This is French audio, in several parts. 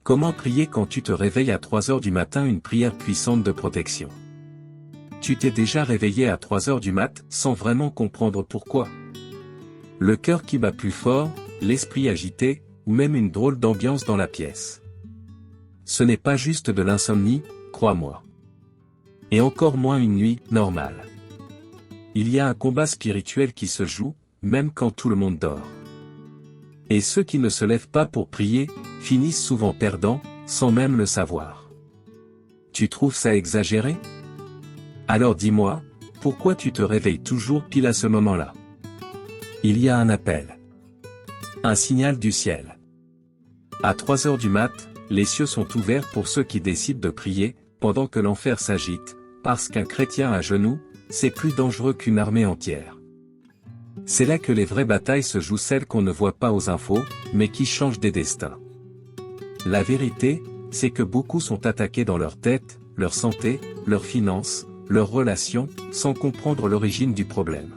Comment prier quand tu te réveilles à 3 heures du matin? Une prière puissante de protection. Tu t'es déjà réveillé à 3 heures du mat, sans vraiment comprendre pourquoi. Le cœur qui bat plus fort, l'esprit agité, ou même une drôle d'ambiance dans la pièce. Ce n'est pas juste de l'insomnie, crois-moi. Et encore moins une nuit normale. Il y a un combat spirituel qui se joue, même quand tout le monde dort. Et ceux qui ne se lèvent pas pour prier, finissent souvent perdants, sans même le savoir. Tu trouves ça exagéré? Alors dis-moi, pourquoi tu te réveilles toujours pile à ce moment-là? Il y a un appel. Un signal du ciel. À 3 heures du mat, les cieux sont ouverts pour ceux qui décident de prier, pendant que l'enfer s'agite, parce qu'un chrétien à genoux, c'est plus dangereux qu'une armée entière. C'est là que les vraies batailles se jouent, celles qu'on ne voit pas aux infos, mais qui changent des destins. La vérité, c'est que beaucoup sont attaqués dans leur tête, leur santé, leurs finances, leurs relations, sans comprendre l'origine du problème.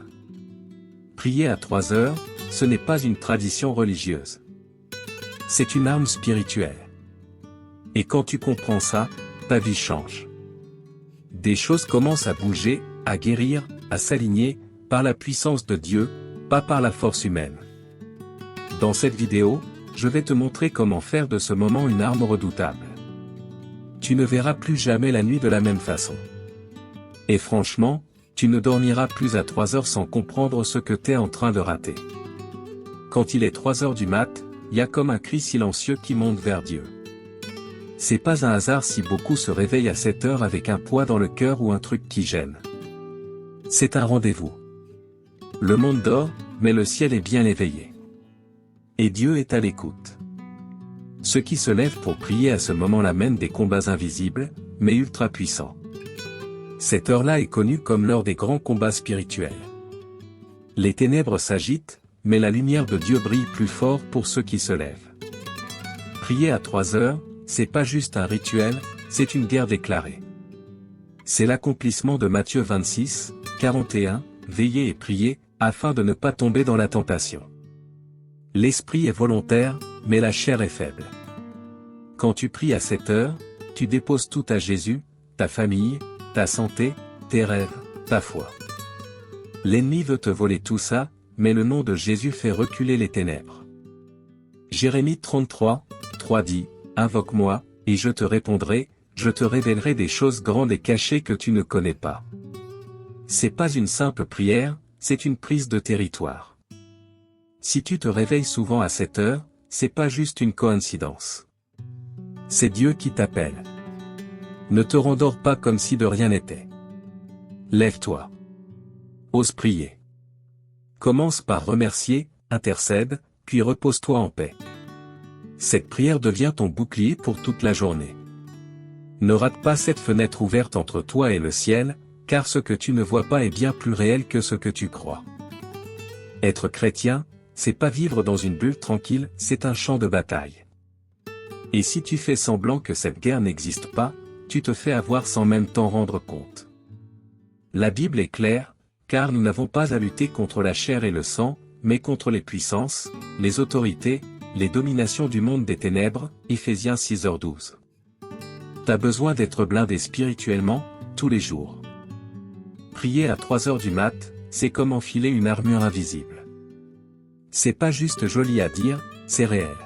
Prier à 3 heures, ce n'est pas une tradition religieuse. C'est une arme spirituelle. Et quand tu comprends ça, ta vie change. Des choses commencent à bouger, à guérir, à s'aligner, par la puissance de Dieu, pas par la force humaine. Dans cette vidéo, je vais te montrer comment faire de ce moment une arme redoutable. Tu ne verras plus jamais la nuit de la même façon. Et franchement, tu ne dormiras plus à 3 heures sans comprendre ce que t'es en train de rater. Quand il est 3 heures du mat, y a comme un cri silencieux qui monte vers Dieu. C'est pas un hasard si beaucoup se réveillent à cette heure avec un poids dans le cœur ou un truc qui gêne. C'est un rendez-vous. Le monde dort, mais le ciel est bien éveillé. Et Dieu est à l'écoute. Ceux qui se lèvent pour prier à ce moment-là mènent des combats invisibles, mais ultra puissants. Cette heure-là est connue comme l'heure des grands combats spirituels. Les ténèbres s'agitent, mais la lumière de Dieu brille plus fort pour ceux qui se lèvent. Prier à 3 heures, c'est pas juste un rituel, c'est une guerre déclarée. C'est l'accomplissement de Matthieu 26, 41, veillez et priez, afin de ne pas tomber dans la tentation. L'esprit est volontaire, mais la chair est faible. Quand tu pries à cette heure, tu déposes tout à Jésus, ta famille, ta santé, tes rêves, ta foi. L'ennemi veut te voler tout ça, mais le nom de Jésus fait reculer les ténèbres. Jérémie 33, 3 dit, « Invoque-moi, et je te répondrai, je te révélerai des choses grandes et cachées que tu ne connais pas. » C'est pas une simple prière, c'est une prise de territoire. Si tu te réveilles souvent à cette heure, c'est pas juste une coïncidence. C'est Dieu qui t'appelle. Ne te rendors pas comme si de rien n'était. Lève-toi. Ose prier. Commence par remercier, intercède, puis repose-toi en paix. Cette prière devient ton bouclier pour toute la journée. Ne rate pas cette fenêtre ouverte entre toi et le ciel, car ce que tu ne vois pas est bien plus réel que ce que tu crois. Être chrétien, c'est pas vivre dans une bulle tranquille, c'est un champ de bataille. Et si tu fais semblant que cette guerre n'existe pas, tu te fais avoir sans même t'en rendre compte. La Bible est claire, car nous n'avons pas à lutter contre la chair et le sang, mais contre les puissances, les autorités, les dominations du monde des ténèbres, Éphésiens 6h12. T'as besoin d'être blindé spirituellement, tous les jours. Prier à 3 heures du mat, c'est comme enfiler une armure invisible. C'est pas juste joli à dire, c'est réel.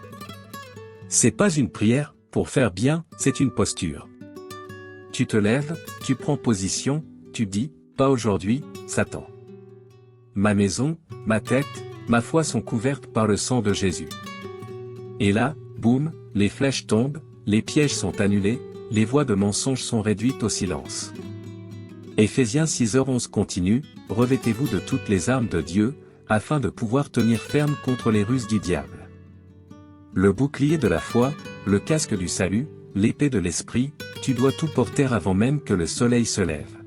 C'est pas une prière, pour faire bien, c'est une posture. Tu te lèves, tu prends position, tu dis, pas aujourd'hui, Satan. Ma maison, ma tête, ma foi sont couvertes par le sang de Jésus. Et là, boum, les flèches tombent, les pièges sont annulés, les voix de mensonges sont réduites au silence. Éphésiens 6h11 continue, revêtez-vous de toutes les armes de Dieu, afin de pouvoir tenir ferme contre les ruses du diable. Le bouclier de la foi, le casque du salut, l'épée de l'esprit, tu dois tout porter avant même que le soleil se lève.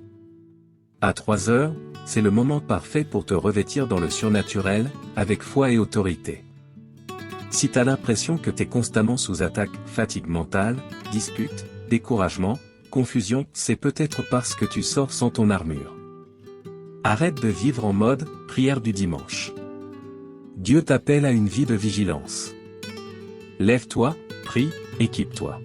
À 3 heures, c'est le moment parfait pour te revêtir dans le surnaturel, avec foi et autorité. Si t'as l'impression que t'es constamment sous attaque, fatigue mentale, dispute, découragement, confusion, c'est peut-être parce que tu sors sans ton armure. Arrête de vivre en mode « prière du dimanche ». Dieu t'appelle à une vie de vigilance. Lève-toi, Prie, équipe-toi.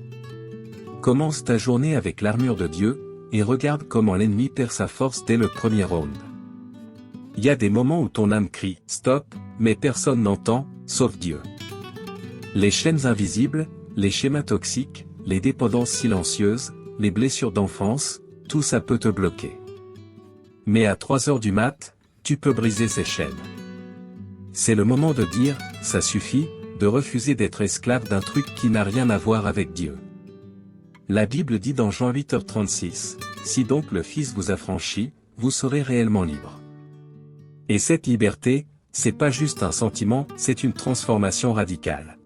Commence ta journée avec l'armure de Dieu, et regarde comment l'ennemi perd sa force dès le premier round. Il y a des moments où ton âme crie « Stop », mais personne n'entend, sauf Dieu. Les chaînes invisibles, les schémas toxiques, les dépendances silencieuses, les blessures d'enfance, tout ça peut te bloquer. Mais à 3 heures du mat', tu peux briser ces chaînes. C'est le moment de dire « ça suffit », de refuser d'être esclave d'un truc qui n'a rien à voir avec Dieu. La Bible dit dans Jean 8h36, « Si donc le Fils vous affranchit, vous serez réellement libre. » Et cette liberté, c'est pas juste un sentiment, c'est une transformation radicale.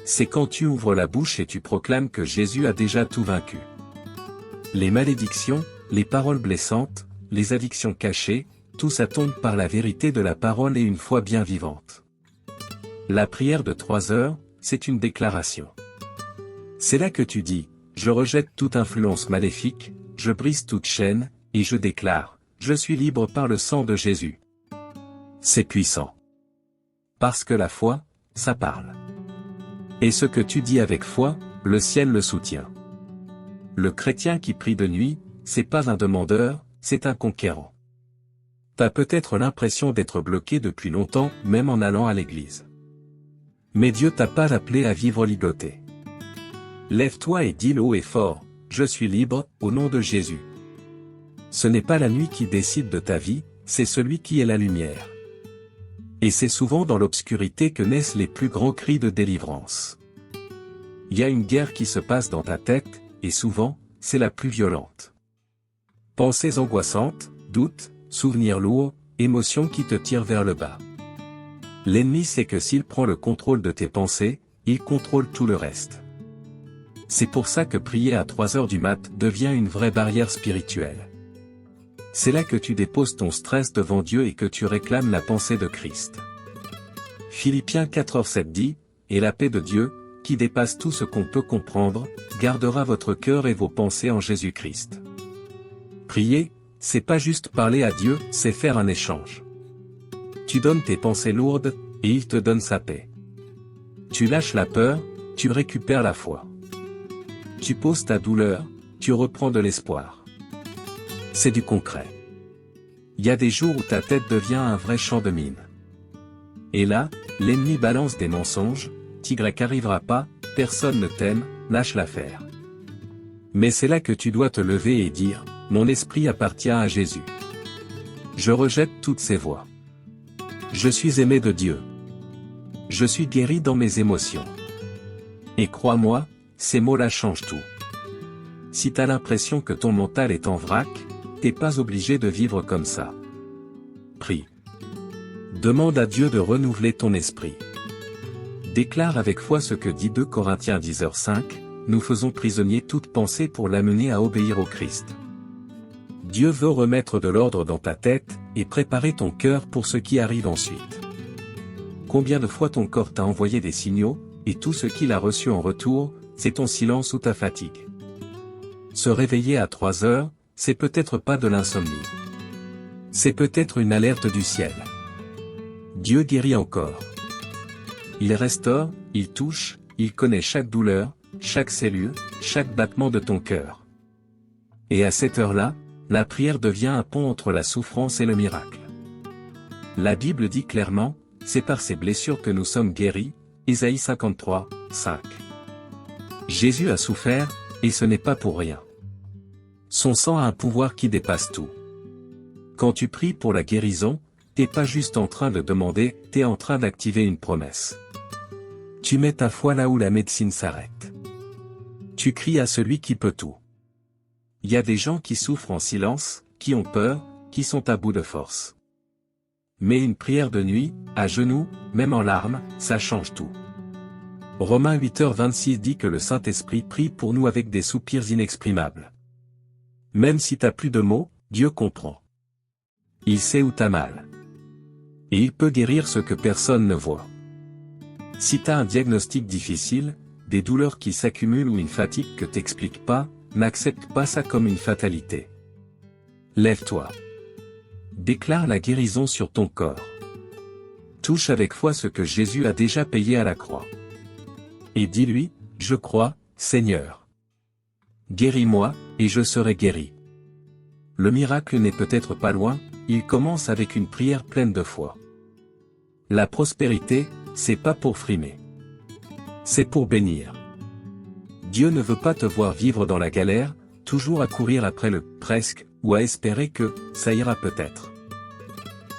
C'est quand tu ouvres la bouche et tu proclames que Jésus a déjà tout vaincu. Les malédictions, les paroles blessantes, les addictions cachées, tout ça tombe par la vérité de la parole et une foi bien vivante. La prière de 3 heures, c'est une déclaration. C'est là que tu dis, je rejette toute influence maléfique, je brise toute chaîne, et je déclare, je suis libre par le sang de Jésus. C'est puissant. Parce que la foi, ça parle. Et ce que tu dis avec foi, le ciel le soutient. Le chrétien qui prie de nuit, c'est pas un demandeur, c'est un conquérant. T'as peut-être l'impression d'être bloqué depuis longtemps, même en allant à l'église. Mais Dieu t'a pas appelé à vivre ligoté. Lève-toi et dis-le haut et fort, je suis libre, au nom de Jésus. Ce n'est pas la nuit qui décide de ta vie, c'est celui qui est la lumière. Et c'est souvent dans l'obscurité que naissent les plus grands cris de délivrance. Il y a une guerre qui se passe dans ta tête, et souvent, c'est la plus violente. Pensées angoissantes, doutes, souvenirs lourds, émotions qui te tirent vers le bas. L'ennemi sait que s'il prend le contrôle de tes pensées, il contrôle tout le reste. C'est pour ça que prier à 3 heures du mat' devient une vraie barrière spirituelle. C'est là que tu déposes ton stress devant Dieu et que tu réclames la pensée de Christ. Philippiens 4h7 dit, « Et la paix de Dieu, qui dépasse tout ce qu'on peut comprendre, gardera votre cœur et vos pensées en Jésus-Christ. » Prier, c'est pas juste parler à Dieu, c'est faire un échange. Tu donnes tes pensées lourdes, et il te donne sa paix. Tu lâches la peur, tu récupères la foi. Tu poses ta douleur, tu reprends de l'espoir. C'est du concret. Il y a des jours où ta tête devient un vrai champ de mine. Et là, l'ennemi balance des mensonges, Y arrivera pas, personne ne t'aime, lâche l'affaire. Mais c'est là que tu dois te lever et dire, mon esprit appartient à Jésus. Je rejette toutes ces voix. Je suis aimé de Dieu. Je suis guéri dans mes émotions. Et crois-moi, ces mots-là changent tout. Si t'as l'impression que ton mental est en vrac, t'es pas obligé de vivre comme ça. Prie. Demande à Dieu de renouveler ton esprit. Déclare avec foi ce que dit 2 Corinthiens 10h5, nous faisons prisonnier toute pensée pour l'amener à obéir au Christ. Dieu veut remettre de l'ordre dans ta tête, et préparer ton cœur pour ce qui arrive ensuite. Combien de fois ton corps t'a envoyé des signaux, et tout ce qu'il a reçu en retour, c'est ton silence ou ta fatigue. Se réveiller à 3 heures, c'est peut-être pas de l'insomnie. C'est peut-être une alerte du ciel. Dieu guérit encore. Il restaure, il touche, il connaît chaque douleur, chaque cellule, chaque battement de ton cœur. Et à cette heure-là, la prière devient un pont entre la souffrance et le miracle. La Bible dit clairement, c'est par ses blessures que nous sommes guéris, Ésaïe 53, 5. Jésus a souffert, et ce n'est pas pour rien. Son sang a un pouvoir qui dépasse tout. Quand tu pries pour la guérison, t'es pas juste en train de demander, t'es en train d'activer une promesse. Tu mets ta foi là où la médecine s'arrête. Tu cries à celui qui peut tout. Il y a des gens qui souffrent en silence, qui ont peur, qui sont à bout de force. Mais une prière de nuit, à genoux, même en larmes, ça change tout. Romains 8h26 dit que le Saint-Esprit prie pour nous avec des soupirs inexprimables. Même si t'as plus de mots, Dieu comprend. Il sait où t'as mal. Et il peut guérir ce que personne ne voit. Si t'as un diagnostic difficile, des douleurs qui s'accumulent ou une fatigue que t'expliques pas, n'accepte pas ça comme une fatalité. Lève-toi. Déclare la guérison sur ton corps. Touche avec foi ce que Jésus a déjà payé à la croix. Et dis-lui, je crois, Seigneur. Guéris-moi, et je serai guéri. Le miracle n'est peut-être pas loin, il commence avec une prière pleine de foi. La prospérité, c'est pas pour frimer. C'est pour bénir. Dieu ne veut pas te voir vivre dans la galère, toujours à courir après le « presque » ou à espérer que « ça ira peut-être ».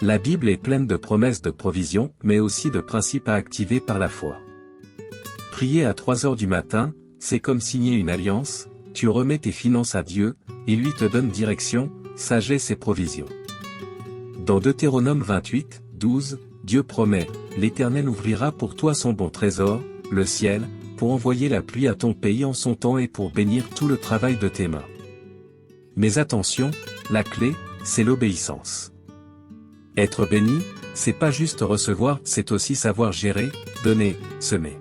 La Bible est pleine de promesses de provision, mais aussi de principes à activer par la foi. Prier à 3 heures du matin, c'est comme signer une alliance, tu remets tes finances à Dieu, et lui te donne direction, sagesse et provision. Dans Deutéronome 28, 12, Dieu promet, l'Éternel ouvrira pour toi son bon trésor, le ciel, pour envoyer la pluie à ton pays en son temps et pour bénir tout le travail de tes mains. Mais attention, la clé, c'est l'obéissance. Être béni, c'est pas juste recevoir, c'est aussi savoir gérer, donner, semer.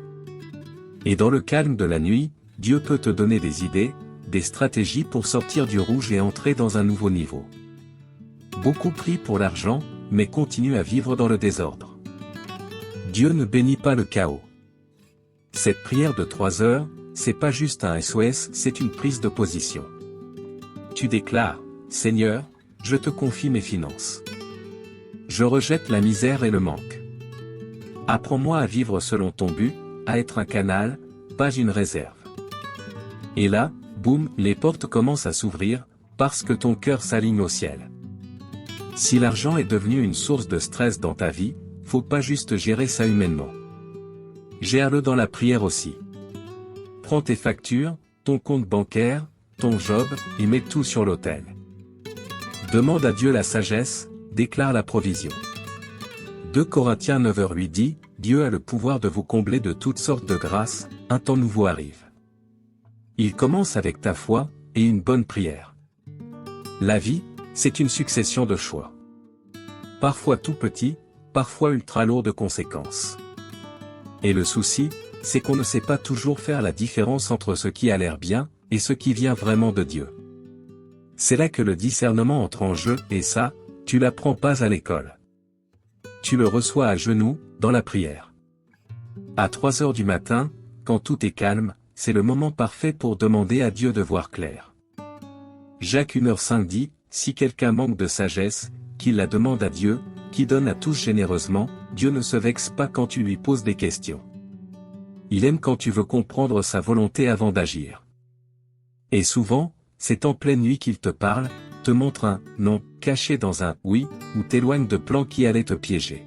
Et dans le calme de la nuit, Dieu peut te donner des idées, des stratégies pour sortir du rouge et entrer dans un nouveau niveau. Beaucoup prient pour l'argent, mais continuent à vivre dans le désordre. Dieu ne bénit pas le chaos. Cette prière de 3 heures, c'est pas juste un SOS, c'est une prise de position. Tu déclares, Seigneur, je te confie mes finances. Je rejette la misère et le manque. Apprends-moi à vivre selon ton but, à être un canal, pas une réserve. Et là, boum, les portes commencent à s'ouvrir, parce que ton cœur s'aligne au ciel. Si l'argent est devenu une source de stress dans ta vie, faut pas juste gérer ça humainement. Gère-le dans la prière aussi. Prends tes factures, ton compte bancaire, ton job, et mets tout sur l'autel. Demande à Dieu la sagesse, déclare la provision. 2 Corinthiens 9h8 dit, Dieu a le pouvoir de vous combler de toutes sortes de grâces, un temps nouveau arrive. Il commence avec ta foi, et une bonne prière. La vie, c'est une succession de choix. Parfois tout petits, parfois ultra lourds de conséquences. Et le souci, c'est qu'on ne sait pas toujours faire la différence entre ce qui a l'air bien, et ce qui vient vraiment de Dieu. C'est là que le discernement entre en jeu, et ça, tu l'apprends pas à l'école. Tu le reçois à genoux, dans la prière. À 3 heures du matin, quand tout est calme, c'est le moment parfait pour demander à Dieu de voir clair. Jacques 1h5 dit, si quelqu'un manque de sagesse, qu'il la demande à Dieu, qui donne à tous généreusement, Dieu ne se vexe pas quand tu lui poses des questions. Il aime quand tu veux comprendre sa volonté avant d'agir. Et souvent, c'est en pleine nuit qu'il te parle, te montre un « non » caché dans un « oui » ou t'éloigne de plans qui allaient te piéger.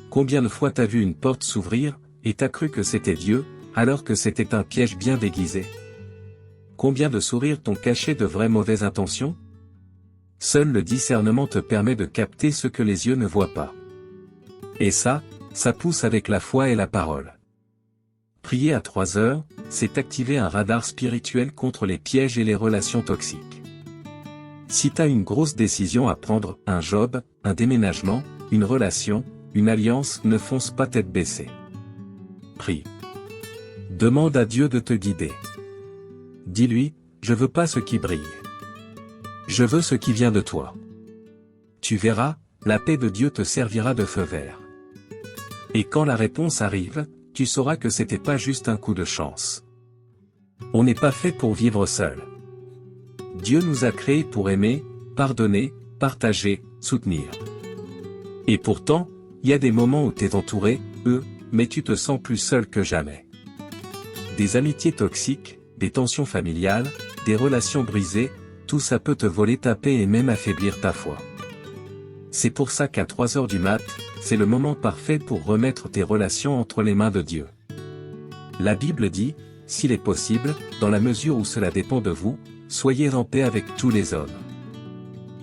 Combien de fois t'as vu une porte s'ouvrir, et t'as cru que c'était Dieu, alors que c'était un piège bien déguisé? Combien de sourires t'ont caché de vraies mauvaises intentions? Seul le discernement te permet de capter ce que les yeux ne voient pas. Et ça pousse avec la foi et la parole. Prier à 3 heures, c'est activer un radar spirituel contre les pièges et les relations toxiques. Si t'as une grosse décision à prendre, un job, un déménagement, une relation, une alliance, ne fonce pas tête baissée. Prie. Demande à Dieu de te guider. Dis-lui, je veux pas ce qui brille. Je veux ce qui vient de toi. Tu verras, la paix de Dieu te servira de feu vert. Et quand la réponse arrive, tu sauras que c'était pas juste un coup de chance. On n'est pas fait pour vivre seul. Dieu nous a créés pour aimer, pardonner, partager, soutenir. Et pourtant, il y a des moments où t'es entouré, mais tu te sens plus seul que jamais. Des amitiés toxiques, des tensions familiales, des relations brisées, tout ça peut te voler ta paix et même affaiblir ta foi. C'est pour ça qu'à 3 heures du mat, c'est le moment parfait pour remettre tes relations entre les mains de Dieu. La Bible dit, s'il est possible, dans la mesure où cela dépend de vous, soyez en paix avec tous les hommes.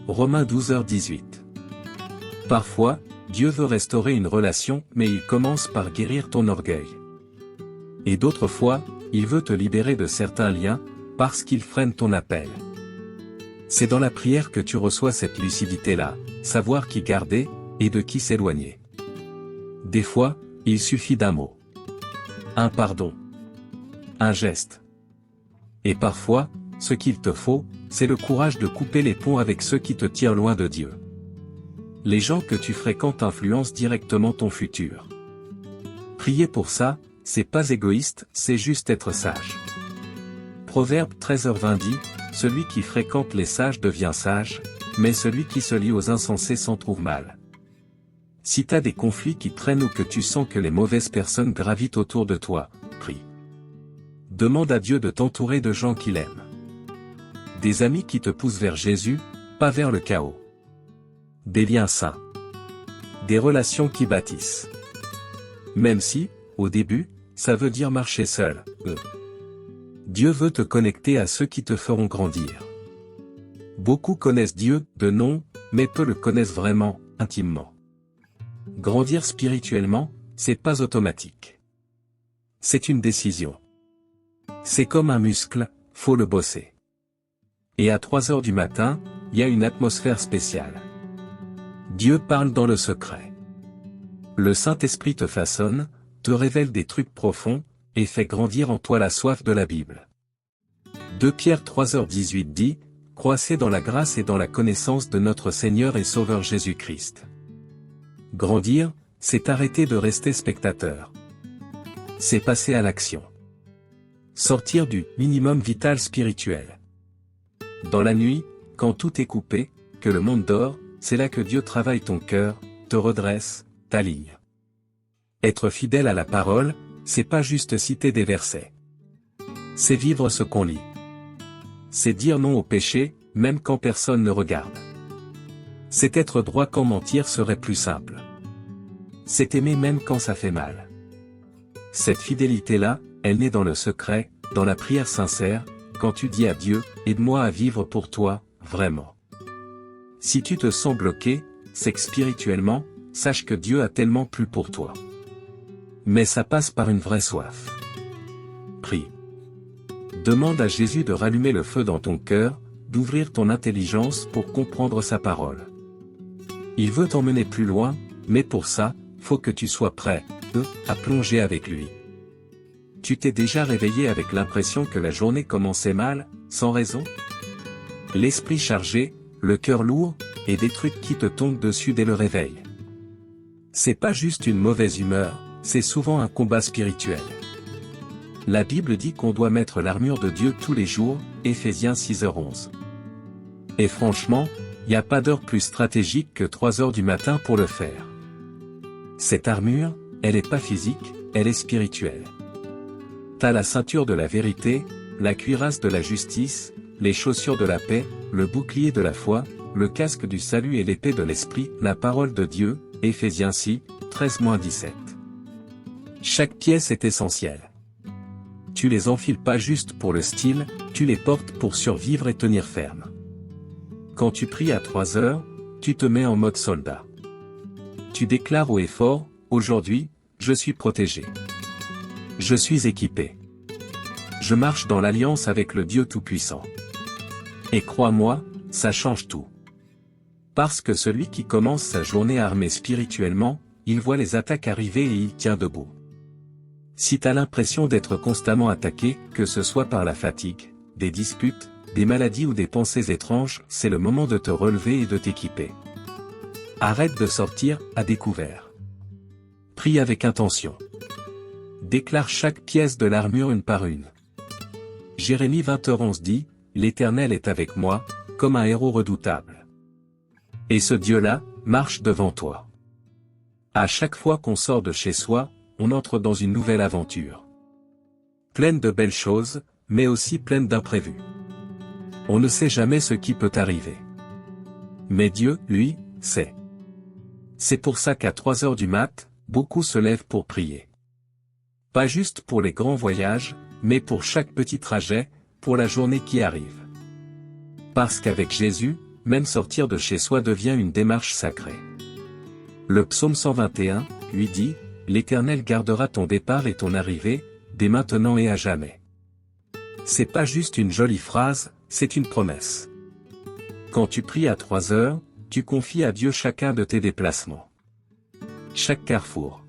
Romains 12h18. Parfois, Dieu veut restaurer une relation, mais il commence par guérir ton orgueil. Et d'autres fois, il veut te libérer de certains liens, parce qu'il freine ton appel. C'est dans la prière que tu reçois cette lucidité-là, savoir qui garder, et de qui s'éloigner. Des fois, il suffit d'un mot. Un pardon. Un geste. Et parfois, ce qu'il te faut, c'est le courage de couper les ponts avec ceux qui te tirent loin de Dieu. Les gens que tu fréquentes influencent directement ton futur. Prier pour ça, c'est pas égoïste, c'est juste être sage. Proverbe 13h20 dit, celui qui fréquente les sages devient sage, mais celui qui se lie aux insensés s'en trouve mal. Si t'as des conflits qui traînent ou que tu sens que les mauvaises personnes gravitent autour de toi, prie. Demande à Dieu de t'entourer de gens qu'il aime. Des amis qui te poussent vers Jésus, pas vers le chaos. Des liens sains. Des relations qui bâtissent. Même si, au début, ça veut dire marcher seul, Dieu veut te connecter à ceux qui te feront grandir. Beaucoup connaissent Dieu, de nom, mais peu le connaissent vraiment, intimement. Grandir spirituellement, c'est pas automatique. C'est une décision. C'est comme un muscle, faut le bosser. Et à 3h du matin, il y a une atmosphère spéciale. Dieu parle dans le secret. Le Saint-Esprit te façonne, te révèle des trucs profonds, et fait grandir en toi la soif de la Bible. 2 Pierre 3h18 dit, « Croissez dans la grâce et dans la connaissance de notre Seigneur et Sauveur Jésus-Christ. » Grandir, c'est arrêter de rester spectateur. C'est passer à l'action. Sortir du minimum vital spirituel. Dans la nuit, quand tout est coupé, que le monde dort, c'est là que Dieu travaille ton cœur, te redresse, t'aligne. Être fidèle à la parole, c'est pas juste citer des versets. C'est vivre ce qu'on lit. C'est dire non au péché, même quand personne ne regarde. C'est être droit quand mentir serait plus simple. C'est aimer même quand ça fait mal. Cette fidélité-là, elle naît dans le secret, dans la prière sincère, quand tu dis à Dieu, aide-moi à vivre pour toi, vraiment. Si tu te sens bloqué, c'est que spirituellement, sache que Dieu a tellement plus pour toi. Mais ça passe par une vraie soif. Prie. Demande à Jésus de rallumer le feu dans ton cœur, d'ouvrir ton intelligence pour comprendre sa parole. Il veut t'emmener plus loin, mais pour ça, faut que tu sois prêt, à plonger avec lui. Tu t'es déjà réveillé avec l'impression que la journée commençait mal, sans raison? L'esprit chargé, le cœur lourd, et des trucs qui te tombent dessus dès le réveil. C'est pas juste une mauvaise humeur, c'est souvent un combat spirituel. La Bible dit qu'on doit mettre l'armure de Dieu tous les jours, Éphésiens 6h11. Et franchement, y a pas d'heure plus stratégique que 3h du matin pour le faire. Cette armure, elle est pas physique, elle est spirituelle. T'as la ceinture de la vérité, la cuirasse de la justice, les chaussures de la paix, le bouclier de la foi, le casque du salut et l'épée de l'esprit, la parole de Dieu, Éphésiens 6, 13-17. Chaque pièce est essentielle. Tu les enfiles pas juste pour le style, tu les portes pour survivre et tenir ferme. Quand tu pries à 3h, tu te mets en mode soldat. Tu déclares haut et fort, aujourd'hui, je suis protégé. Je suis équipé. Je marche dans l'alliance avec le Dieu Tout-Puissant. Et crois-moi, ça change tout. Parce que celui qui commence sa journée armé spirituellement, il voit les attaques arriver et il tient debout. Si t'as l'impression d'être constamment attaqué, que ce soit par la fatigue, des disputes, des maladies ou des pensées étranges, c'est le moment de te relever et de t'équiper. Arrête de sortir à découvert. Prie avec intention. Déclare chaque pièce de l'armure une par une. Jérémie 20h11 dit, « L'Éternel est avec moi, comme un héros redoutable. Et ce Dieu-là, marche devant toi. » À chaque fois qu'on sort de chez soi, on entre dans une nouvelle aventure. Pleine de belles choses, mais aussi pleine d'imprévus. On ne sait jamais ce qui peut arriver. Mais Dieu, lui, sait. C'est pour ça qu'à 3h du mat, beaucoup se lèvent pour prier. Pas juste pour les grands voyages, mais pour chaque petit trajet, pour la journée qui arrive. Parce qu'avec Jésus, même sortir de chez soi devient une démarche sacrée. Le psaume 121, lui dit, « L'Éternel gardera ton départ et ton arrivée, dès maintenant et à jamais. » C'est pas juste une jolie phrase, c'est une promesse. Quand tu pries à 3h, tu confies à Dieu chacun de tes déplacements. Chaque carrefour.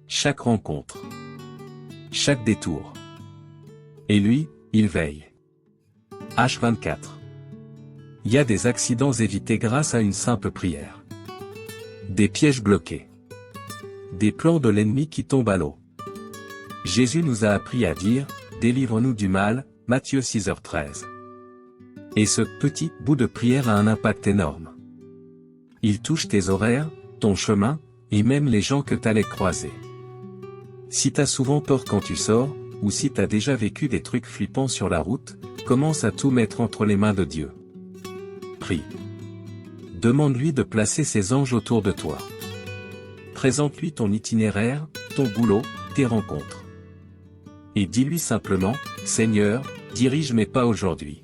Chaque rencontre. Chaque détour. Et lui, il veille. H24. Il y a des accidents évités grâce à une simple prière. Des pièges bloqués. Des plans de l'ennemi qui tombent à l'eau. Jésus nous a appris à dire, délivre-nous du mal, Matthieu 6h13. Et ce petit bout de prière a un impact énorme. Il touche tes horaires, ton chemin, et même les gens que t'allais croiser. Si t'as souvent peur quand tu sors, ou si t'as déjà vécu des trucs flippants sur la route, commence à tout mettre entre les mains de Dieu. Prie. Demande-lui de placer ses anges autour de toi. Présente-lui ton itinéraire, ton boulot, tes rencontres. Et dis-lui simplement, Seigneur, dirige mes pas aujourd'hui.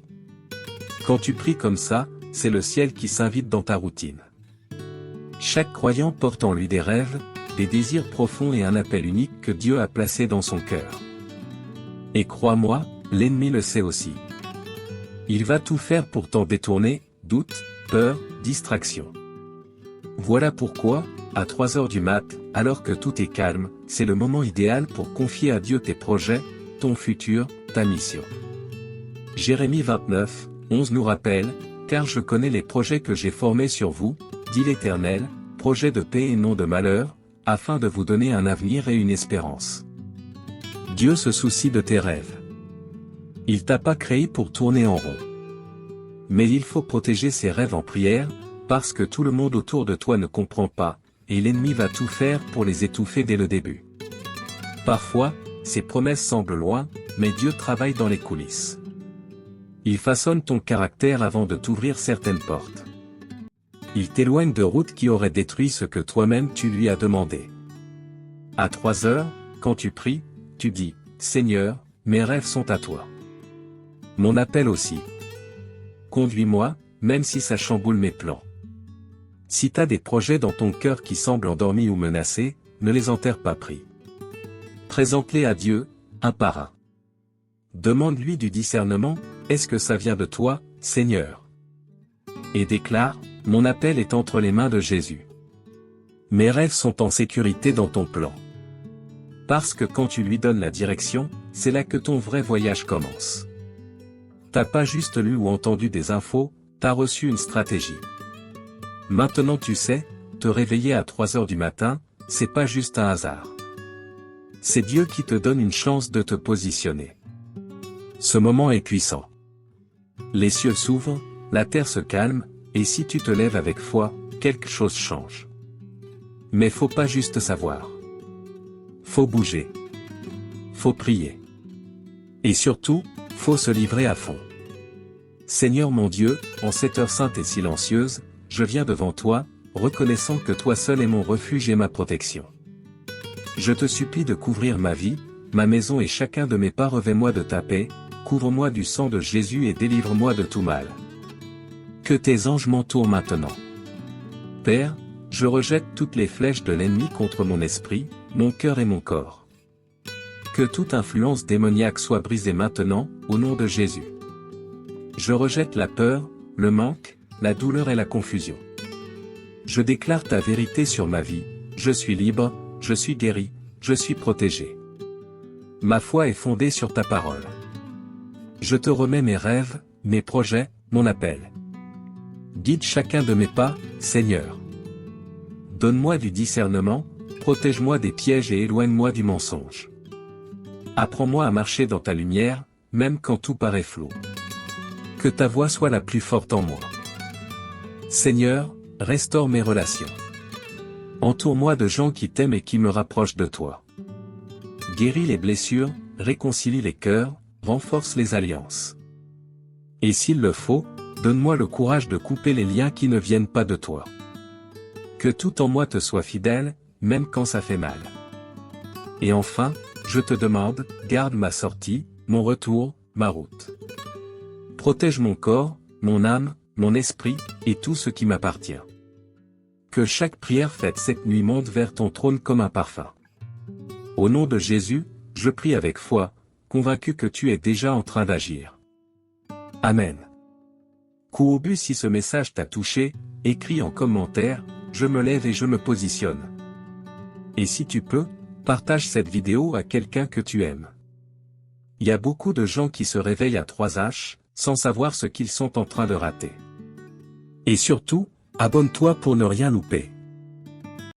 Quand tu pries comme ça, c'est le ciel qui s'invite dans ta routine. Chaque croyant porte en lui des rêves, des désirs profonds et un appel unique que Dieu a placé dans son cœur. Et crois-moi, l'ennemi le sait aussi. Il va tout faire pour t'en détourner, doute, peur, distraction. Voilà pourquoi, à 3h du mat, alors que tout est calme, c'est le moment idéal pour confier à Dieu tes projets, ton futur, ta mission. Jérémie 29, 11 nous rappelle, « Car je connais les projets que j'ai formés sur vous, dit l'Éternel, projets de paix et non de malheur, afin de vous donner un avenir et une espérance. » Dieu se soucie de tes rêves. Il t'a pas créé pour tourner en rond. Mais il faut protéger ses rêves en prière, parce que tout le monde autour de toi ne comprend pas, et l'ennemi va tout faire pour les étouffer dès le début. Parfois, ces promesses semblent loin, mais Dieu travaille dans les coulisses. Il façonne ton caractère avant de t'ouvrir certaines portes. Il t'éloigne de routes qui auraient détruit ce que toi-même tu lui as demandé. À 3h, quand tu pries, tu dis, « Seigneur, mes rêves sont à toi. Mon appel aussi. Conduis-moi, même si ça chamboule mes plans. » Si t'as des projets dans ton cœur qui semblent endormis ou menacés, ne les enterre pas pris. Présente-les à Dieu, un par un. Demande-lui du discernement, est-ce que ça vient de toi, Seigneur? Et déclare, mon appel est entre les mains de Jésus. Mes rêves sont en sécurité dans ton plan. Parce que quand tu lui donnes la direction, c'est là que ton vrai voyage commence. T'as pas juste lu ou entendu des infos, t'as reçu une stratégie. Maintenant tu sais, te réveiller à 3h du matin, c'est pas juste un hasard. C'est Dieu qui te donne une chance de te positionner. Ce moment est puissant. Les cieux s'ouvrent, la terre se calme, et si tu te lèves avec foi, quelque chose change. Mais faut pas juste savoir. Faut bouger. Faut prier. Et surtout, faut se livrer à fond. Seigneur mon Dieu, en cette heure sainte et silencieuse, je viens devant toi, reconnaissant que toi seul es mon refuge et ma protection. Je te supplie de couvrir ma vie, ma maison et chacun de mes pas, revêt-moi de ta paix, couvre-moi du sang de Jésus et délivre-moi de tout mal. Que tes anges m'entourent maintenant. Père, je rejette toutes les flèches de l'ennemi contre mon esprit, mon cœur et mon corps. Que toute influence démoniaque soit brisée maintenant, au nom de Jésus. Je rejette la peur, le manque, la douleur et la confusion. Je déclare ta vérité sur ma vie, je suis libre, je suis guéri, je suis protégé. Ma foi est fondée sur ta parole. Je te remets mes rêves, mes projets, mon appel. Guide chacun de mes pas, Seigneur. Donne-moi du discernement, protège-moi des pièges et éloigne-moi du mensonge. Apprends-moi à marcher dans ta lumière, même quand tout paraît flou. Que ta voix soit la plus forte en moi. Seigneur, restaure mes relations. Entoure-moi de gens qui t'aiment et qui me rapprochent de toi. Guéris les blessures, réconcilie les cœurs, renforce les alliances. Et s'il le faut, donne-moi le courage de couper les liens qui ne viennent pas de toi. Que tout en moi te soit fidèle, même quand ça fait mal. Et enfin, je te demande, garde ma sortie, mon retour, ma route. Protège mon corps, mon âme, mon esprit, et tout ce qui m'appartient. Que chaque prière faite cette nuit monte vers ton trône comme un parfum. Au nom de Jésus, je prie avec foi, convaincu que tu es déjà en train d'agir. Amen. Kouobu, si ce message t'a touché, écris en commentaire, je me lève et je me positionne. Et si tu peux, partage cette vidéo à quelqu'un que tu aimes. Il y a beaucoup de gens qui se réveillent à 3h, sans savoir ce qu'ils sont en train de rater. Et surtout, abonne-toi pour ne rien louper.